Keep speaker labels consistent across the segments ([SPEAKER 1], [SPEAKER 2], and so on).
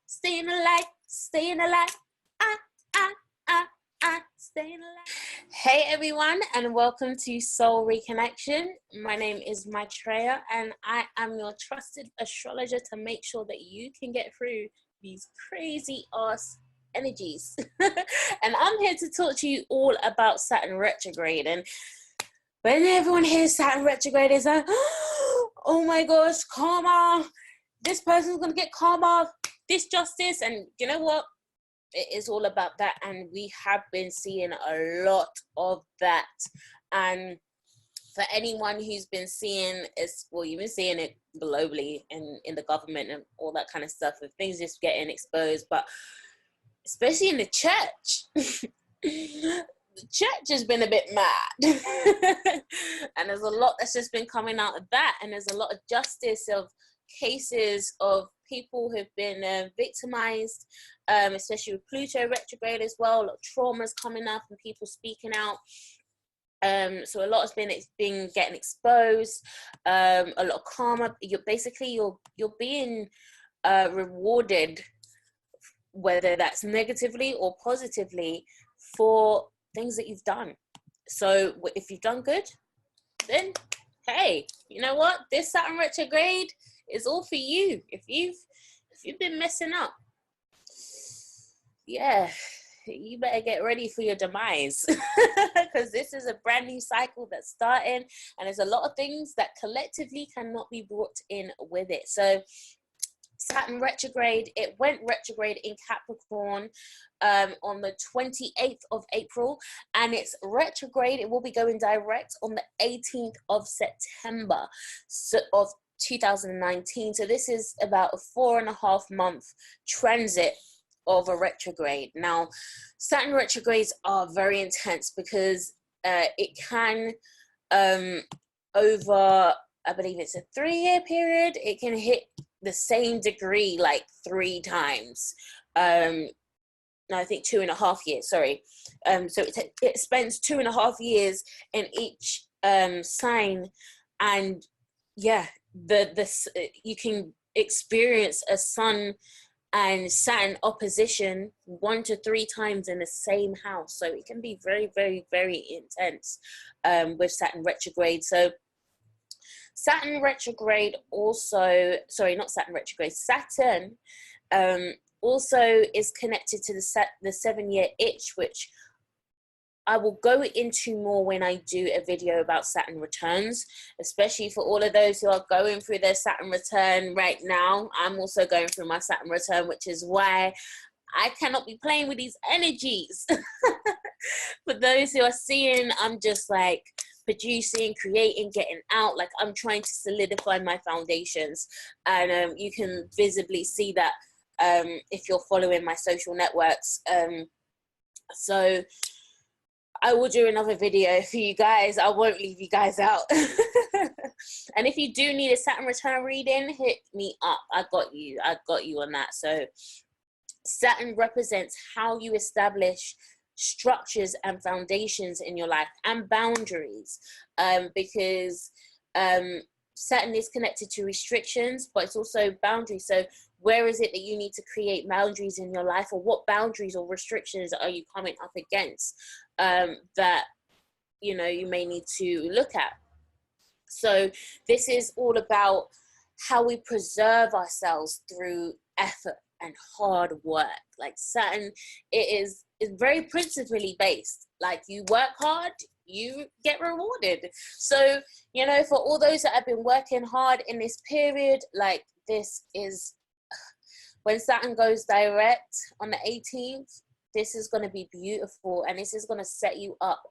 [SPEAKER 1] Stay in the light, stay in the light. Stay in the light. Hey everyone, and welcome to Soul-Reconnection. My name is Maitreya, and I am your trusted astrologer to make sure that you can get through these crazy ass energies. And I'm here to talk to you all about Saturn retrograde. And when everyone hears Saturn retrograde, it's like, oh my gosh, karma. This person's gonna get karma, this justice. And you know what? It is all about that, and we have been seeing a lot of that. And for anyone who's been seeing it, well, you've been seeing it globally and in the government and all that kind of stuff, of things just getting exposed, but especially in the church. The church has been a bit mad. And there's a lot that's just been coming out of that, and there's a lot of justice of cases of people who've been victimized, especially with Pluto retrograde as well. A lot of traumas coming up and people speaking out. So a lot has been getting exposed. A lot of karma. You're being rewarded, whether that's negatively or positively, for things that you've done. So if you've done good, then hey, you know what? This Saturn retrograde is all for you. If you've been messing up, yeah, you better get ready for your demise. Because this is a brand new cycle that's starting, and there's a lot of things that collectively cannot be brought in with it. So Saturn retrograde, it went retrograde in Capricorn on the 28th of April, and it's retrograde. It will be going direct on the 18th of September of 2019. So this is about a 4.5 month transit of a retrograde. Now, Saturn retrogrades are very intense because it can, over, I believe it's a 3-year period, it can hit the same degree like 3 times. No, I think 2.5 years, sorry. So it spends 2.5 years in each sign, and yeah, you can experience a Sun and Saturn opposition 1 to 3 times in the same house. So it can be very, very, very intense with Saturn retrograde. So Saturn retrograde also, sorry, not Saturn retrograde, Saturn also is connected to the 7-year itch, which I will go into more when I do a video about Saturn returns, especially for all of those who are going through their Saturn return right now. I'm also going through my Saturn return, which is why I cannot be playing with these energies. For those who are seeing, I'm just like producing, creating, getting out. Like I'm trying to solidify my foundations. And you can visibly see that if you're following my social networks. So I will do another video for you guys. I won't leave you guys out. And if you do need a Saturn return reading, hit me up. I got you on that. So Saturn represents how you establish structures and foundations in your life and boundaries, because Saturn is connected to restrictions, but it's also boundaries. So where is it that you need to create boundaries in your life, or what boundaries or restrictions are you coming up against that you may need to look at? So this is all about how we preserve ourselves through effort and hard work. Like Saturn, it is very principally based. Like you work hard, you get rewarded. So for all those that have been working hard in this period, like this is when Saturn goes direct on the 18th, this is going to be beautiful, and this is going to set you up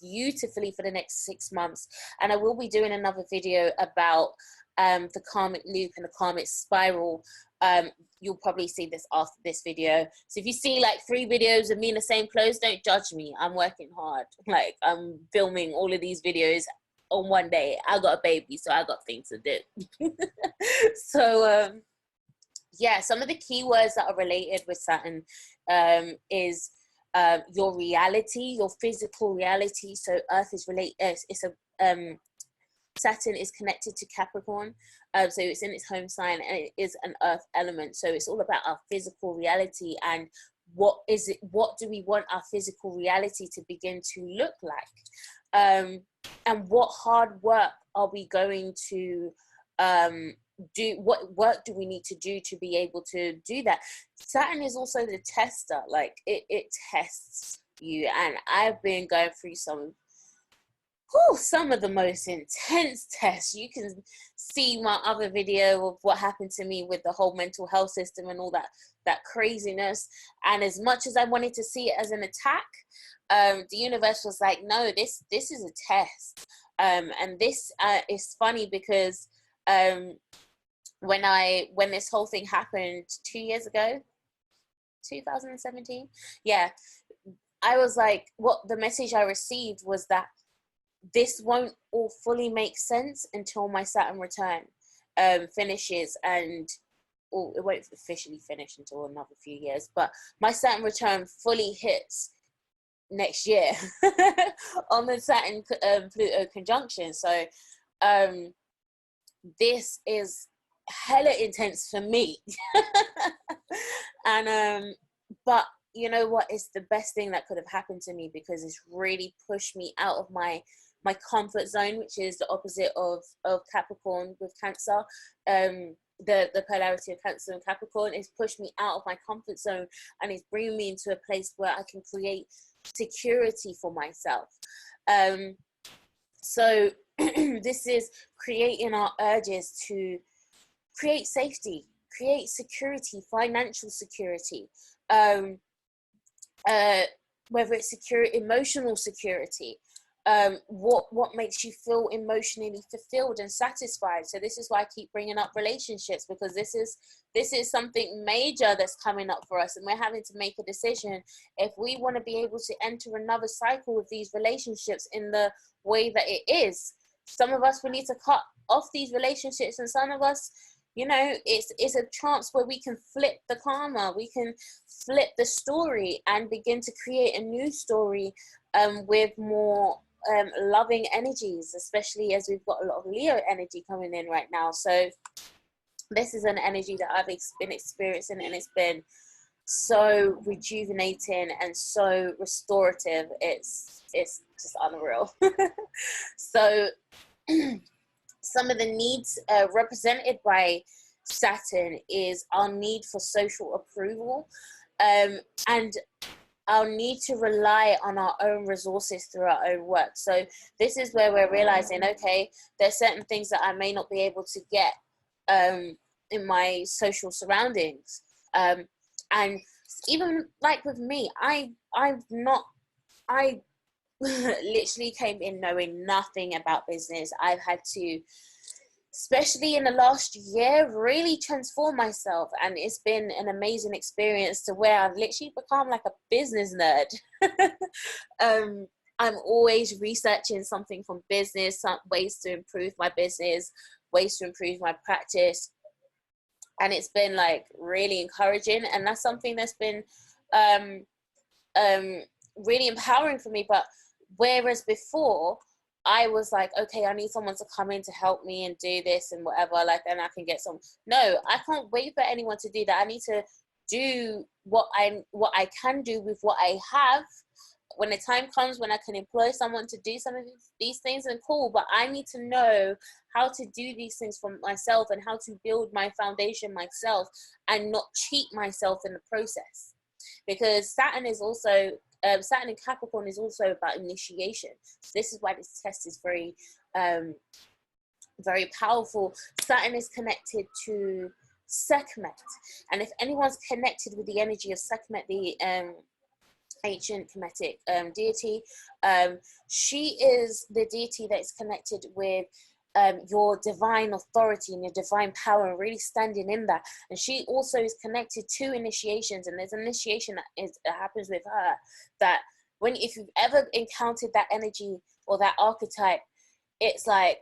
[SPEAKER 1] beautifully for the next 6 months. And I will be doing another video about the karmic loop and the karmic spiral. You'll probably see this after this video. So if you see like 3 videos of me in the same clothes, don't judge me. I'm working hard. Like I'm filming all of these videos on one day. I got a baby, so I got things to do. So yeah, some of the keywords that are related with Saturn is your reality, your physical reality. So Earth is it's a Saturn is connected to Capricorn, so it's in its home sign, and it is an earth element. So it's all about our physical reality, and what do we want our physical reality to begin to look like, and what hard work are we going to do, what work do we need to do to be able to do that. Saturn is also the tester, like it tests you, and I've been going through some of the most intense tests. You can see my other video of what happened to me with the whole mental health system and all that craziness. And as much as I wanted to see it as an attack, the universe was like, no, this is a test. And this is funny because when this whole thing happened 2 years ago, 2017, yeah, I was like, what the message I received was that this won't all fully make sense until my Saturn return finishes, and it won't officially finish until another few years, but my Saturn return fully hits next year on the Saturn Pluto conjunction. So this is hella intense for me. And but you know what, it's the best thing that could have happened to me, because it's really pushed me out of my comfort zone, which is the opposite of Capricorn with Cancer. The polarity of Cancer and Capricorn is pushed me out of my comfort zone, and it's bringing me into a place where I can create security for myself. So this is creating our urges to create safety, create security, financial security, whether it's emotional security, what makes you feel emotionally fulfilled and satisfied. So this is why I keep bringing up relationships, because this is something major that's coming up for us, and we're having to make a decision if we want to be able to enter another cycle with these relationships in the way that it is. Some of us will need to cut off these relationships, and some of us, you know, it's a chance where we can flip the karma, we can flip the story and begin to create a new story with more loving energies, especially as we've got a lot of Leo energy coming in right now. So this is an energy that I've been experiencing, and it's been so rejuvenating and so restorative. It's just unreal. So some of the needs represented by Saturn is our need for social approval, and our need to rely on our own resources through our own work. So this is where we're realizing, okay, there's certain things that I may not be able to get in my social surroundings. And even like with me, I literally came in knowing nothing about business. I've had to, especially in the last year, really transform myself, and it's been an amazing experience to where I've literally become like a business nerd. I'm always researching something from business, some ways to improve my business, ways to improve my practice, and it's been like really encouraging, and that's something that's been really empowering for me. But whereas before I was like, okay, I need someone to come in to help me and do this and whatever, like, and I can get some. No, I can't wait for anyone to do that. I need to do what I can do with what I have. When the time comes when I can employ someone to do some of these things, and cool, but I need to know how to do these things for myself and how to build my foundation myself and not cheat myself in the process. Because Saturn is also Saturn in Capricorn is also about initiation. So this is why this test is very very powerful. Saturn is connected to Sekhmet, and if anyone's connected with the energy of Sekhmet, the ancient Kemetic deity, she is the deity that is connected with your divine authority and your divine power, and really standing in that. And she also is connected to initiations, and there's an initiation that happens with her, that if you've ever encountered that energy or that archetype, it's like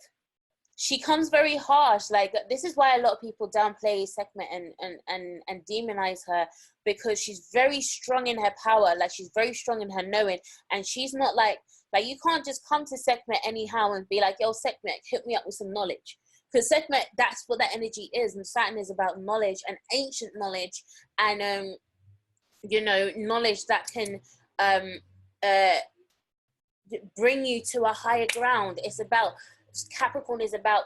[SPEAKER 1] she comes very harsh. Like, this is why a lot of people downplay Sekhmet and demonize her, because she's very strong in her power, like she's very strong in her knowing, and she's not like Like, you can't just come to Sekhmet anyhow and be like, yo, Sekhmet, hit me up with some knowledge. Because Sekhmet, that's what that energy is. And Saturn is about knowledge and ancient knowledge, and, you know, knowledge that can bring you to a higher ground. It's about, Capricorn is about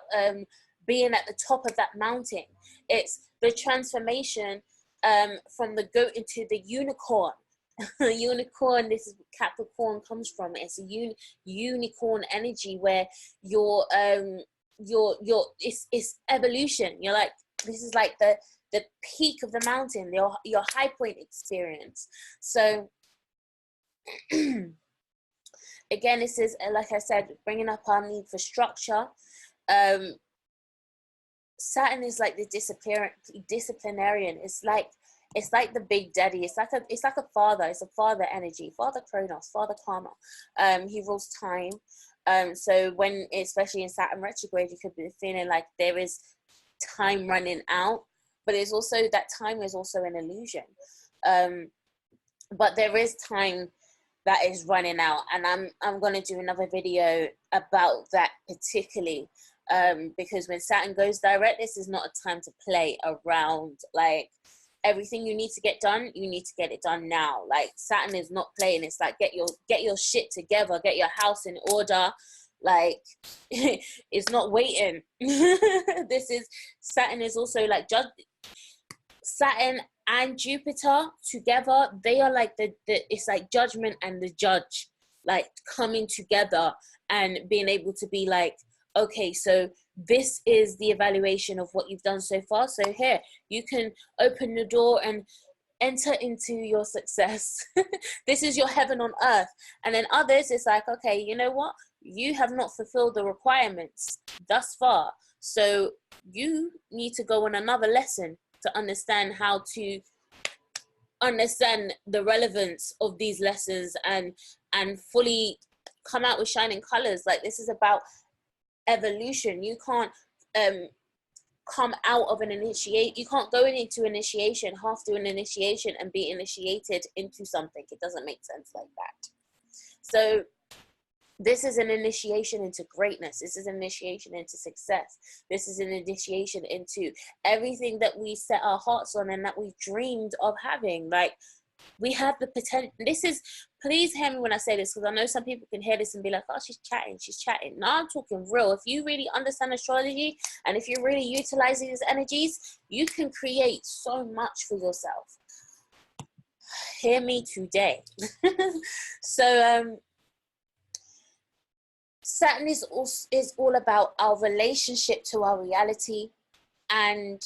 [SPEAKER 1] being at the top of that mountain. It's the transformation from the goat into the unicorn. Unicorn, this is what Capricorn comes from. It's a unicorn energy where you're it's evolution. You're like, this is like the peak of the mountain, your high point experience. So again, this is, like I said, bringing up our need for structure. Saturn is like the disciplinarian. It's like the big daddy. It's like a father. It's a father energy. Father Kronos, Father Karma. He rules time. So when, especially in Saturn retrograde, you could be feeling like there is time running out, but it's also that time is also an illusion. But there is time that is running out, and I'm going to do another video about that particularly, because when Saturn goes direct, this is not a time to play around. Like, everything you need to get done, you need to get it done now. Like, Saturn is not playing. It's like, get your shit together, get your house in order. Like, it's not waiting. This is, Saturn is also like Saturn and Jupiter together, they are like the it's like judgment and the judge, like coming together and being able to be like, okay, so this is the evaluation of what you've done so far. So here, you can open the door and enter into your success. This is your heaven on earth. And then others, it's like, okay, you know what? You have not fulfilled the requirements thus far. So you need to go on another lesson to understand how to understand the relevance of these lessons and fully come out with shining colors. Like, this is about evolution. You can't come out of an initiate. You can't go into initiation, half do an initiation and be initiated into something. It doesn't make sense like that. So this is an initiation into greatness. This is an initiation into success. This is an initiation into everything that we set our hearts on and that we dreamed of having. Like, we have the potential. This is, please hear me when I say this, because I know some people can hear this and be like, oh, she's chatting. No, I'm talking real. If you really understand astrology and if you're really utilizing these energies, you can create so much for yourself. Hear me today. So, Saturn is all about our relationship to our reality and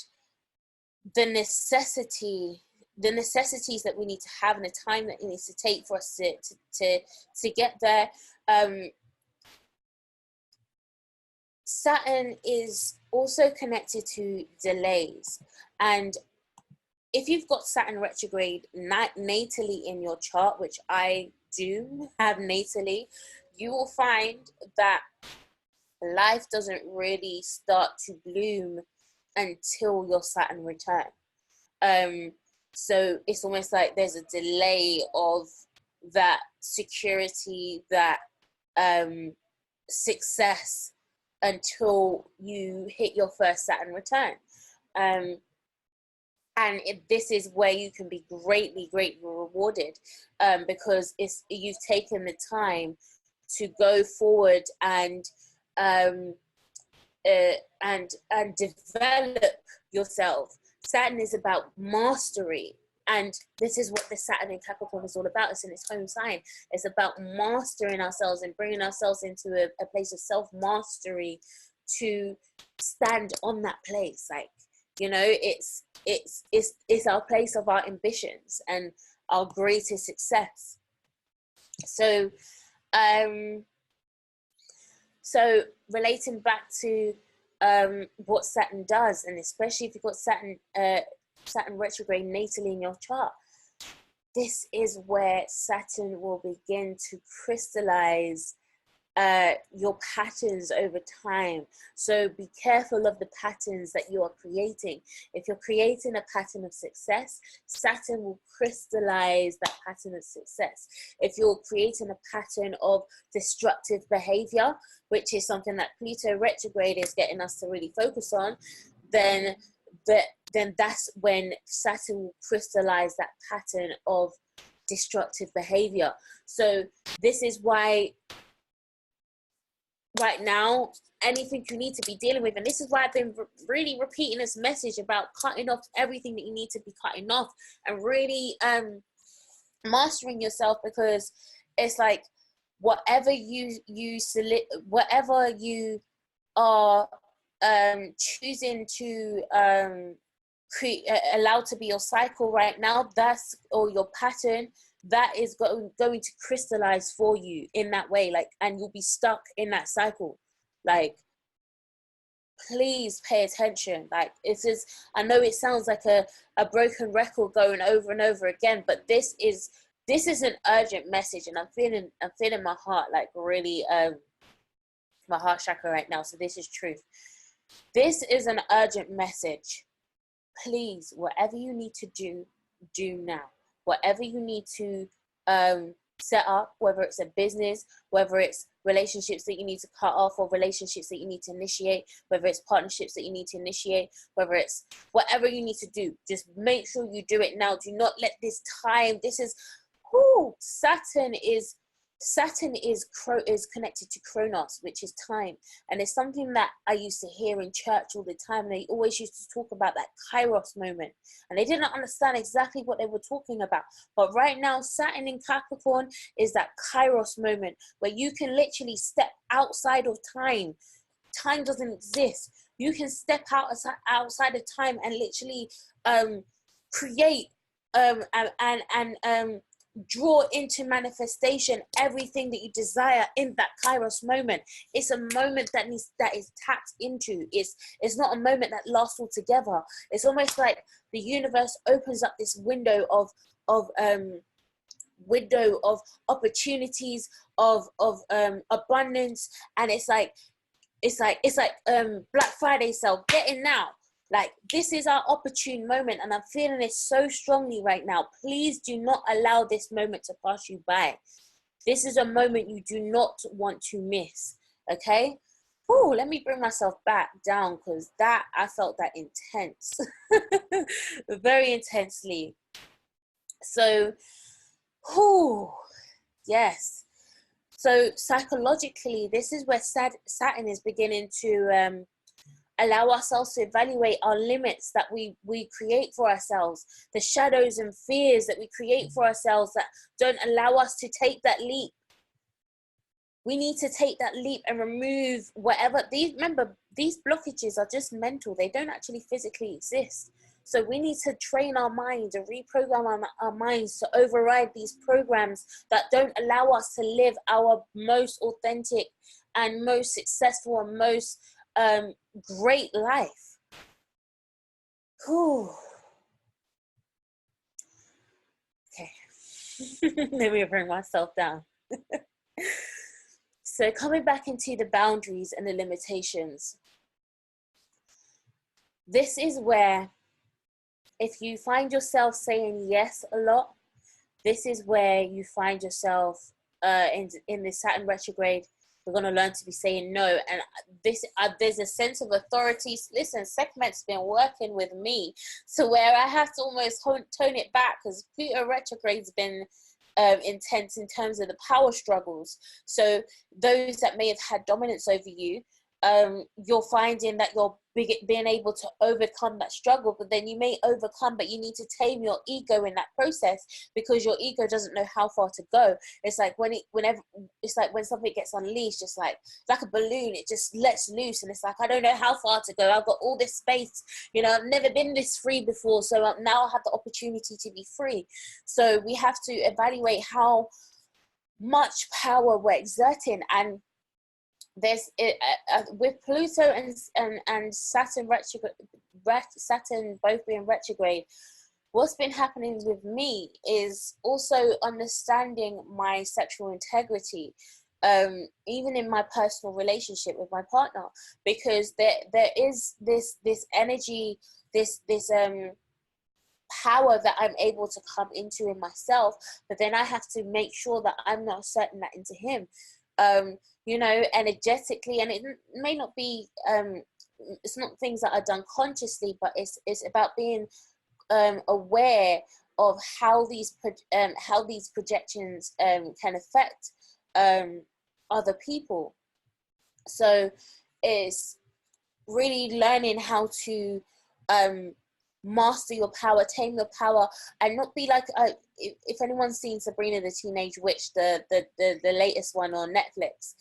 [SPEAKER 1] the necessities that we need to have and the time that it needs to take for us to get there. Saturn is also connected to delays, and if you've got Saturn retrograde natally in your chart, which I do have natally, you will find that life doesn't really start to bloom until your Saturn return. So it's almost like there's a delay of that security, that success, until you hit your first Saturn return. And this is where you can be greatly rewarded, because you've taken the time to go forward and develop yourself. Saturn is about mastery, and this is what the Saturn in Capricorn is all about. It's in its home sign. It's about mastering ourselves and bringing ourselves into a place of self-mastery to stand on that place. Like, you know, it's our place of our ambitions and our greatest success. So so relating back to what Saturn does, and especially if you've got Saturn retrograde natally in your chart, this is where Saturn will begin to crystallize your patterns over time. So be careful of the patterns that you are creating. If you're creating a pattern of success, Saturn will crystallize that pattern of success. If you're creating a pattern of destructive behavior, which is something that Pluto retrograde is getting us to really focus on, then that's when Saturn will crystallize that pattern of destructive behavior. So this is why right now, anything you need to be dealing with, and this is why I've been really repeating this message about cutting off everything that you need to be cutting off, and really mastering yourself, because it's like whatever you are choosing to allow to be your cycle right now, or your pattern, that is going to crystallize for you in that way, like, and you'll be stuck in that cycle. Like, please pay attention. Like, I know it sounds like a broken record going over and over again, but this is an urgent message, and I'm feeling my heart, like, really my heart chakra right now. So this is truth. This is an urgent message. Please, whatever you need to do now. Whatever you need to set up, whether it's a business, whether it's relationships that you need to cut off, or relationships that you need to initiate, whether it's partnerships that you need to initiate, whether it's whatever you need to do, just make sure you do it now. Do not let this time, Saturn is connected to Chronos, which is time, and it's something that I used to hear in church all the time. They always used to talk about that Kairos moment, and they didn't understand exactly what they were talking about. But right now, Saturn in Capricorn is that Kairos moment where you can literally step outside of time. Time doesn't exist. You can step outside of time and literally create and draw into manifestation everything that you desire in that Kairos moment. It's a moment that is tapped into. It's not a moment that lasts altogether. It's almost like the universe opens up this window of opportunities, of abundance, and it's like Black Friday sale. Get in now. Like, this is our opportune moment, and I'm feeling it so strongly right now. Please do not allow this moment to pass you by. This is a moment you do not want to miss, okay? Oh, let me bring myself back down, because I felt that intense, very intensely. So, yes. So psychologically, this is where Saturn is beginning to allow ourselves to evaluate our limits that we create for ourselves, the shadows and fears that we create for ourselves that don't allow us to take that leap. We need to take that leap and remove whatever. Remember, these blockages are just mental. They don't actually physically exist. So we need to train our minds and reprogram our minds to override these programs that don't allow us to live our most authentic and most successful and most great life. Whew. Okay. Let me bring myself down. So coming back into the boundaries and the limitations. This is where, if you find yourself saying yes a lot, this is where you find yourself in the Saturn retrograde. We're going to learn to be saying no. And there's a sense of authority. Listen, Sekhmet's been working with me, so where I have to almost tone it back, because Pluto retrograde's been intense in terms of the power struggles. So those that may have had dominance over you, you're finding that you're being able to overcome that struggle, but then you may overcome, but you need to tame your ego in that process, because your ego doesn't know how far to go. It's like when something gets unleashed, just like a balloon, it just lets loose, and it's like, I don't know how far to go. I've got all this space, I've never been this free before, so now I have the opportunity to be free. So we have to evaluate how much power we're exerting. And there's with Pluto and Saturn Saturn both being retrograde, what's been happening with me is also understanding my sexual integrity. even in my personal relationship with my partner, because there is this energy, this power that I'm able to come into in myself, but then I have to make sure that I'm not asserting that into him, you know, energetically. And it may not be, it's not things that are done consciously, but it's about being aware of how these projections can affect other people. So it's really learning how to master your power, tame your power, and not be like, if anyone's seen Sabrina the Teenage Witch, the latest one on Netflix,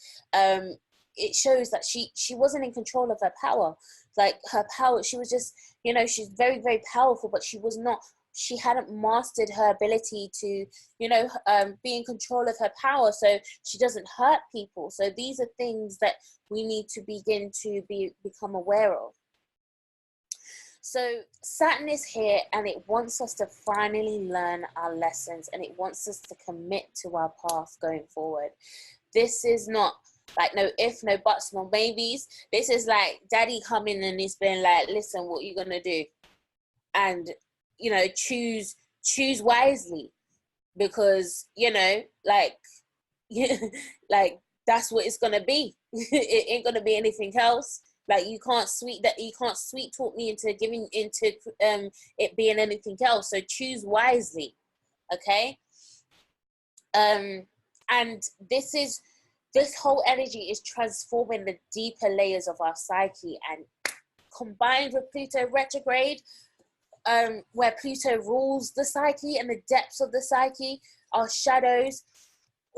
[SPEAKER 1] it shows that she wasn't in control of her power. Like, her power, she was just, you know, she's very, very powerful, but she hadn't mastered her ability to, you know, be in control of her power, so she doesn't hurt people. So these are things that we need to begin to become aware of. So Saturn is here, and it wants us to finally learn our lessons, and it wants us to commit to our path going forward. This is not like no if, no buts, no maybes. This is like daddy coming and he's been like, listen, what you gonna do? And, you know, choose wisely, because, you know, like, like, that's what it's gonna be. It ain't gonna be anything else. Like, you can't sweet talk me into giving into it being anything else. So choose wisely, okay? And this whole energy is transforming the deeper layers of our psyche, and combined with Pluto retrograde, where Pluto rules the psyche and the depths of the psyche, our shadows.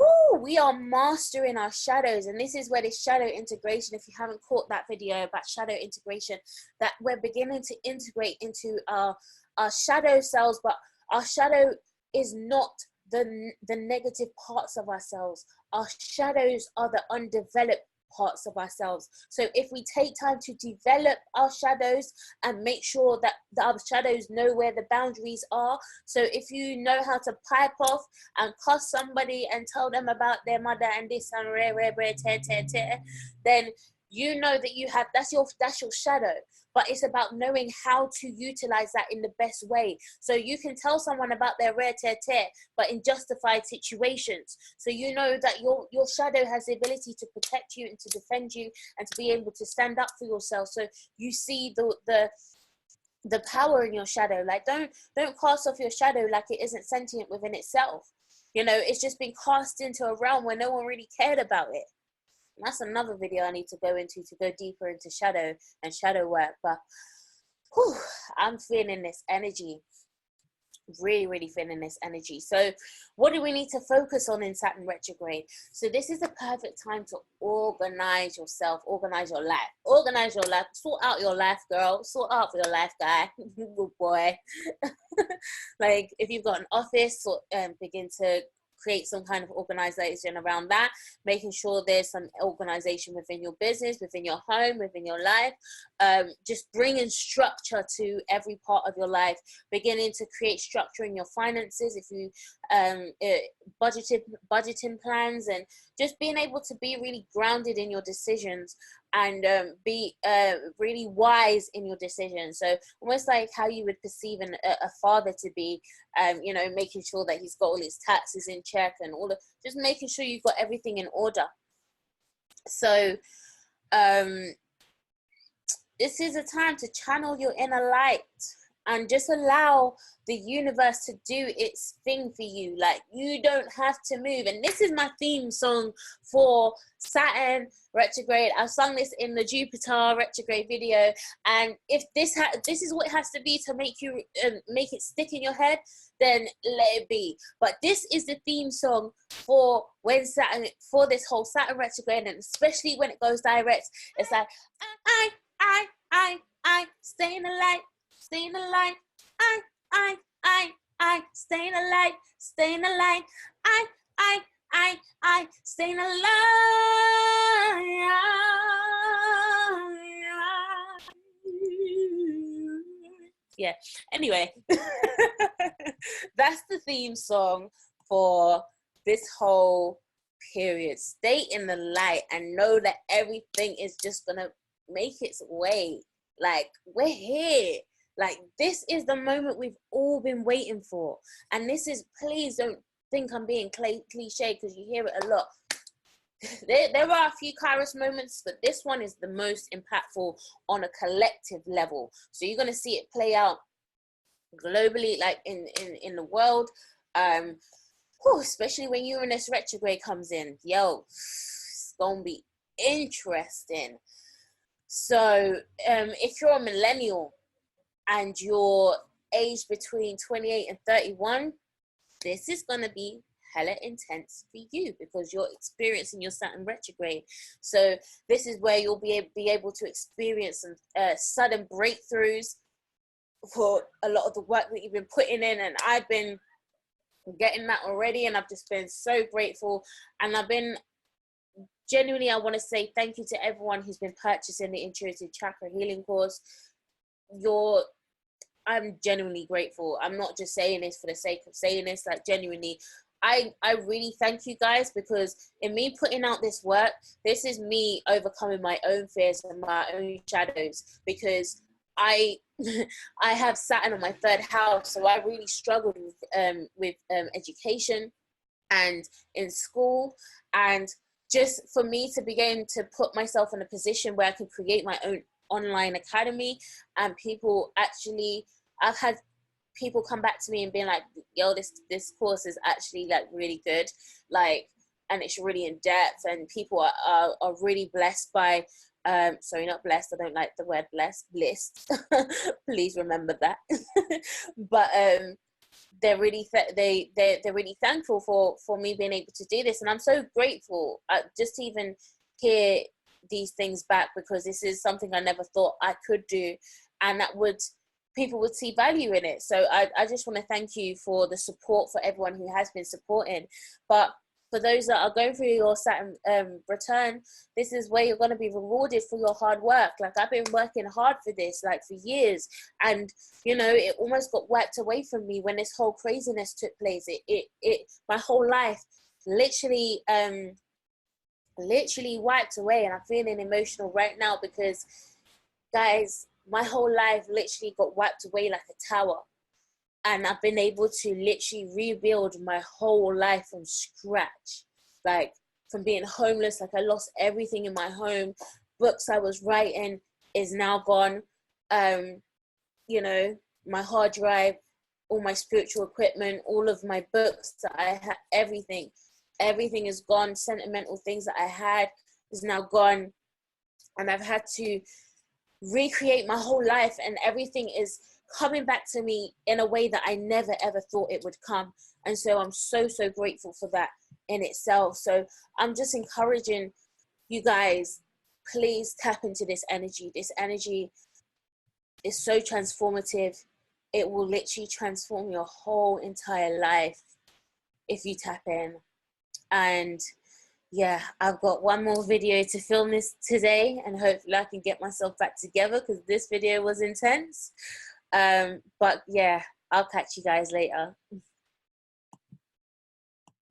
[SPEAKER 1] Woo, we are mastering our shadows. And this is where the shadow integration, if you haven't caught that video about shadow integration, that we're beginning to integrate into our shadow selves. But our shadow is not the negative parts of ourselves. Our shadows are the undeveloped parts of ourselves. So if we take time to develop our shadows and make sure that our shadows know where the boundaries are. So if you know how to pipe off and cuss somebody and tell them about their mother and this and then you know that you have, that's your shadow. But it's about knowing how to utilize that in the best way. So you can tell someone about their rare tear, but in justified situations. So you know that your shadow has the ability to protect you and to defend you and to be able to stand up for yourself. So you see the power in your shadow. Like, don't cast off your shadow like it isn't sentient within itself. You know, it's just been cast into a realm where no one really cared about it. And that's another video I need to go into, to go deeper into shadow and shadow work. But whew, I'm feeling this energy, really, really feeling this energy. So what do we need to focus on in Saturn retrograde? So this is the perfect time to organize yourself, organize your life, sort out your life, girl, sort out your life, guy. Good boy. Like, if you've got an office, begin to create some kind of organization around that, making sure there's some organization within your business, within your home, within your life, just bringing structure to every part of your life, beginning to create structure in your finances, if you budgeting plans, and just being able to be really grounded in your decisions and be really wise in your decisions. So almost like how you would perceive a father to be, you know, making sure that he's got all his taxes in check and just making sure you've got everything in order. So this is a time to channel your inner light and just allow the universe to do its thing for you. Like, you don't have to move. And this is my theme song for Saturn retrograde. I sung this in the Jupiter retrograde video. And if this is what it has to be to make you make it stick in your head, then let it be. But this is the theme song for when Saturn, for this whole Saturn retrograde, and especially when it goes direct. It's like, I stay in the light. Stay in the light, I, stay in the light, stay in the light, I, stay in the light. Yeah, anyway, that's the theme song for this whole period. Stay in the light and know that everything is just gonna make its way. Like, we're here. Like, this is the moment we've all been waiting for. And this is, please don't think I'm being cliche, because you hear it a lot. There are a few Kairos moments, but this one is the most impactful on a collective level. So you're going to see it play out globally, like in the world. Especially when Uranus retrograde comes in. Yo, it's going to be interesting. So if you're a millennial and you're aged between 28 and 31, this is going to be hella intense for you, because you're experiencing your Saturn retrograde. So this is where you'll be able to experience some sudden breakthroughs for a lot of the work that you've been putting in. And I've been getting that already, and I've just been so grateful. And I've been genuinely, I want to say thank you to everyone who's been purchasing the Intuitive Chakra Healing course. I'm genuinely grateful. I'm not just saying this for the sake of saying this. Like, genuinely, I really thank you guys, because in me putting out this work, this is me overcoming my own fears and my own shadows, because I have Saturn on my 3rd house, so I really struggled with education and in school, and just for me to begin to put myself in a position where I could create my own online academy, and people actually, I've had people come back to me and being like, yo, this course is actually like really good, like, and it's really in depth, and people are really blessed by sorry, not blessed, I don't like the word blessed, please remember that. But they're really they're really thankful for me being able to do this, and I'm so grateful just to even hear these things back, because this is something I never thought I could do, and that people would see value in it. So I just want to thank you for the support, for everyone who has been supporting. But for those that are going through your Saturn return, this is where you're going to be rewarded for your hard work. Like, I've been working hard for this, like, for years, and you know, it almost got wiped away from me when this whole craziness took place. It my whole life literally wiped away, and I'm feeling emotional right now, because guys, my whole life literally got wiped away like a tower. And I've been able to literally rebuild my whole life from scratch. Like, from being homeless, like, I lost everything in my home. Books I was writing is now gone. You know, my hard drive, all my spiritual equipment, all of my books that I had, everything is gone. Sentimental things that I had is now gone. And I've had to recreate my whole life, and everything is coming back to me in a way that I never ever thought it would come. And so I'm so grateful for that in itself. So I'm just encouraging you guys, please tap into this energy. This energy is so transformative. It will literally transform your whole entire life if you tap in. And yeah, I've got one more video to film this today, and hopefully I can get myself back together, because this video was intense. But yeah, I'll catch you guys later.